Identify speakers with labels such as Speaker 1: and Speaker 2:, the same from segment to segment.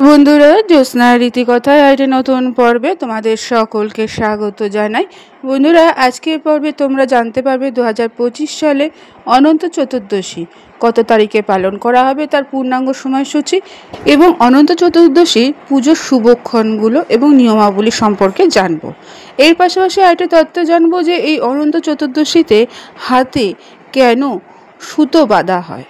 Speaker 1: বন্ধুরা, জ্যোৎস্নার রীতিকথায় আরেকটি নতুন পর্বে তোমাদের সকলকে স্বাগত জানাই। বন্ধুরা, আজকের পর্বে তোমরা জানতে পারবে 2025 সালে অনন্ত চতুর্দশী কত তারিখে পালন করা হবে, তার পূর্ণাঙ্গ সময়সূচি এবং অনন্ত চতুর্দশীর পুজোর শুভক্ষণগুলো এবং নিয়মাবলী সম্পর্কে জানব। এর পাশাপাশি আরেকটি তথ্য জানবো যে এই অনন্ত চতুর্দশীতে হাতে কেন সুতো বাঁধা হয়।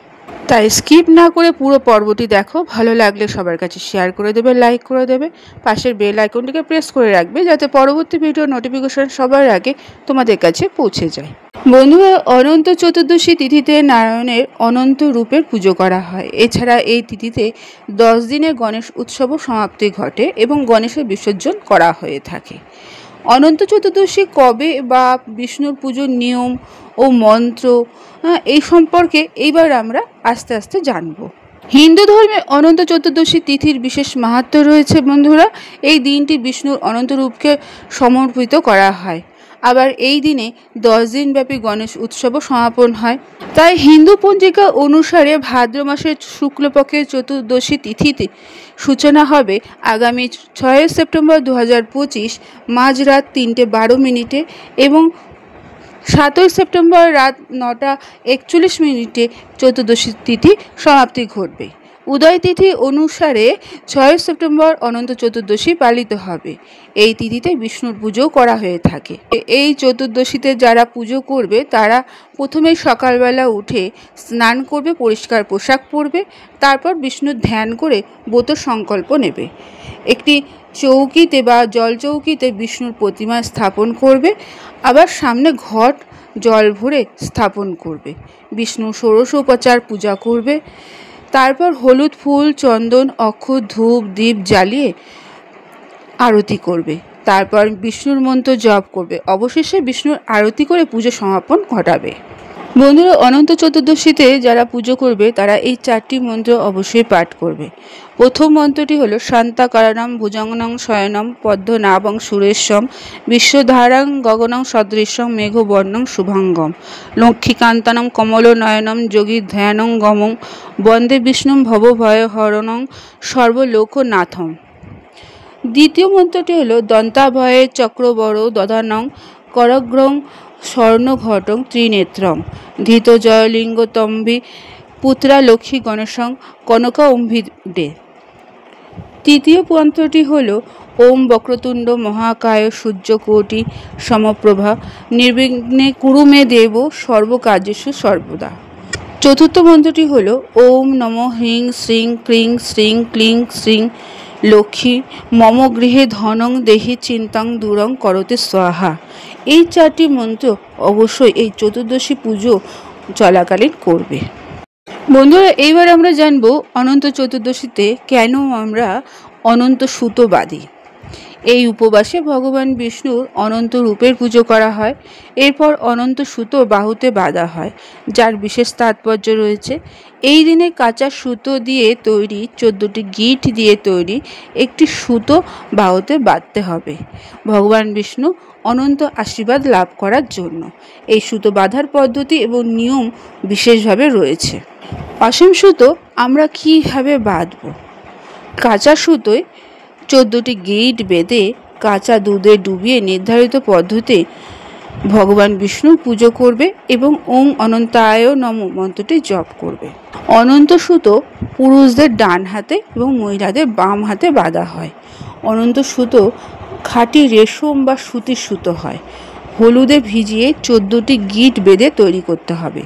Speaker 1: তাই স্কিপ না করে পুরো পর্বটি দেখো। ভালো লাগলে সবার কাছে শেয়ার করে দেবে, লাইক করে দেবে, পাশের বেল আইকনটিকে প্রেস করে রাখবে যাতে পরবর্তী ভিডিও নোটিফিকেশন সবার আগে তোমাদের কাছে পৌঁছে যায়। বন্ধুরা, অনন্ত চতুর্দশী তিথিতে নারায়ণের অনন্ত রূপের পুজো করা হয়। এছাড়া এই তিথিতে 10 দিনের গণেশ উৎসবও সমাপ্তি ঘটে এবং গণেশের বিসর্জন করা হয়ে থাকে। অনন্ত চতুর্দশী কবে বা বিষ্ণুর পুজোর নিয়ম ও মন্ত্র এই সম্পর্কে এইবার আমরা আস্তে আস্তে জানব। হিন্দু ধর্মে অনন্ত চতুর্দশী তিথির বিশেষ মাহাত্ম্য রয়েছে। বন্ধুরা, এই দিনটি বিষ্ণুর অনন্ত রূপকে সমর্পিত করা হয়। আবার এই দিনে 10 দিনব্যাপী গণেশ উৎসবও সমাপন হয়। তাই হিন্দু পঞ্জিকা অনুসারে ভাদ্র মাসের শুক্লপক্ষের চতুর্দশী তিথিতে সূচনা হবে আগামী 6 সেপ্টেম্বর 2025 মাঝরাত 3:12 এবং 7 সেপ্টেম্বর রাত 9:41 চতুর্দশী তিথি সমাপ্তি ঘটবে। উদয় তিথি অনুসারে 6 সেপ্টেম্বর অনন্ত চতুর্দশী পালিত হবে। এই তিথিতে বিষ্ণুর পুজো করা হয়ে থাকে। এই চতুর্দশীতে যারা পুজো করবে তারা প্রথমেই সকালবেলা উঠে স্নান করবে, পরিষ্কার পোশাক পরবে, তারপর বিষ্ণুর ধ্যান করে ব্রত সংকল্প নেবে। একটি চৌকিতে বা জল চৌকিতে বিষ্ণুর প্রতিমা স্থাপন করবে, আবার সামনে ঘট জল ভরে স্থাপন করবে। বিষ্ণু ষোড়শোপচার পূজা করবে, তারপর হলুদ ফুল, চন্দন, অক্ষত, ধূপ, দীপ জ্বালিয়ে আরতি করবে। তারপর বিষ্ণুর মন্ত্র জপ করবে। অবশেষে বিষ্ণুর আরতি করে পুজো সমাপন ঘটাবে। বন্ধুরা, অনন্ত চতুর্দশীতে যারা পুজো করবে তারা এই 4টি মন্ত্র অবশ্যই পাঠ করবে। প্রথম মন্ত্রটি হলো শান্তাকারণম ভুজঙ্গনং শয়নম পদ্মনাভং সুরেশম বিশ্বধারাং গগনং সদৃশ্যং মেঘবর্ণং শুভাঙ্গম লক্ষ্মীকান্তনং কমলনয়নম যোগী ধ্যানং গমং বন্দে বিষ্ণুম ভবভয়হরণং সর্বলোকনাথম। দ্বিতীয় মন্ত্রটি হলো দন্তাভয়ে চক্রবর দধানং করগ্রং স্বর্ণঘটং ত্রিনেত্রং ধৃত জয়লিঙ্গতম্বি পুত্রা লক্ষ্মী গণেশং কনকাম্বিদে। তৃতীয় মন্ত্রটি হল ওম বক্রতুণ্ড মহাকায় সূর্যকোটি সমপ্রভা নির্বিঘ্নে কুরু মে দেব সর্বকার্যেষু সর্বদা। চতুর্থ মন্ত্রটি হল ওম নমো হ্রিং শ্রীং ক্রিং শ্রীং ক্লিং শ্রীং লক্ষ্মী মম গৃহে ধনং দেহি চিন্তাং দূরং করতে স্বাহা। এই 4টি মন্ত্র অবশ্যই এই চতুর্দশী পুজো চলাকালীন করবে। বন্ধুরা, এইবার আমরা জানব অনন্ত চতুর্দশীতে কেন আমরা অনন্ত সুতো বাঁধি। এই উপবাসে ভগবান বিষ্ণুর অনন্ত রূপের পুজো করা হয়। এরপর অনন্ত সুতো বাহুতে বাঁধা হয়, যার বিশেষ তাৎপর্য রয়েছে। এই দিনে কাঁচা সুতো দিয়ে তৈরি 14টি গিঁট দিয়ে তৈরি একটি সুতো বাহুতে বাঁধতে হবে ভগবান বিষ্ণু অনন্ত আশীর্বাদ লাভ করার জন্য। এই সুতো বাঁধার পদ্ধতি এবং নিয়ম বিশেষভাবে রয়েছে। অসীম সুতো আমরা কীভাবে বাঁধব? কাঁচা সুতোয় 14টি গিঁট বেঁধে কাঁচা দুধে ডুবিয়ে নির্ধারিত পদ্ধতিতে ভগবান বিষ্ণুর পুজো করবে এবং ওং অনন্তায় নমঃ মন্ত্রটি জপ করবে। অনন্ত সুতো পুরুষদের ডান হাতে এবং মহিলাদের বাম হাতে বাঁধা হয়। অনন্ত সুতো খাঁটি রেশম বা সুতির সুতো হয়। হলুদে ভিজিয়ে 14টি গিঁট বেঁধে তৈরি করতে হবে।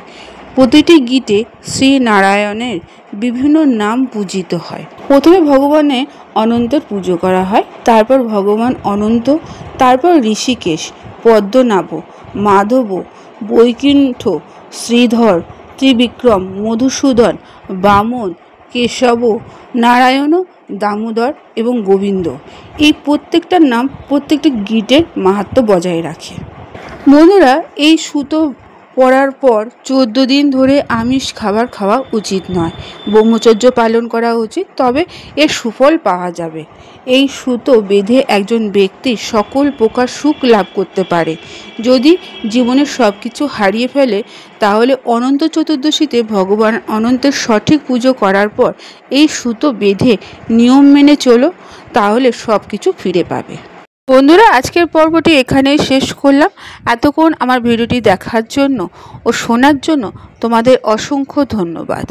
Speaker 1: প্রতিটি গিঁটে শ্রী নারায়ণের বিভিন্ন নাম পূজিত হয়। প্রথমে ভগবানের অনন্তের পুজো করা হয়, তারপর ভগবান অনন্ত, তারপর ঋষিকেশ, পদ্মনাভ, মাধব, বৈকুণ্ঠ, শ্রীধর, ত্রিবিক্রম, মধুসূদন, বামন, কেশব, নারায়ণ, দামোদর এবং গোবিন্দ। এই প্রত্যেকটার নাম প্রত্যেকটি গিঁটের মাহাত্ম্য বজায় রাখে। বন্ধুরা, এই সুতো পড়ার পর 14 দিন ধরে আমিষ খাবার খাওয়া উচিত নয়, ব্রহ্মচর্য পালন করা উচিত, তবে এর সুফল পাওয়া যাবে। এই সুতো বেঁধে একজন ব্যক্তি সকল প্রকার সুখ লাভ করতে পারে। যদি জীবনের সব কিছু হারিয়ে ফেলে তাহলে অনন্ত চতুর্দশীতে ভগবান অনন্তের সঠিক পুজো করার পর এই সুতো বেঁধে নিয়ম মেনে চলো, তাহলে সব কিছু ফিরে পাবে। বন্ধুরা, আজকের পর্বটি এখানেই শেষ করলাম। এতক্ষণ আমার ভিডিওটি দেখার জন্য ও শোনার জন্য তোমাদের অসংখ্য ধন্যবাদ।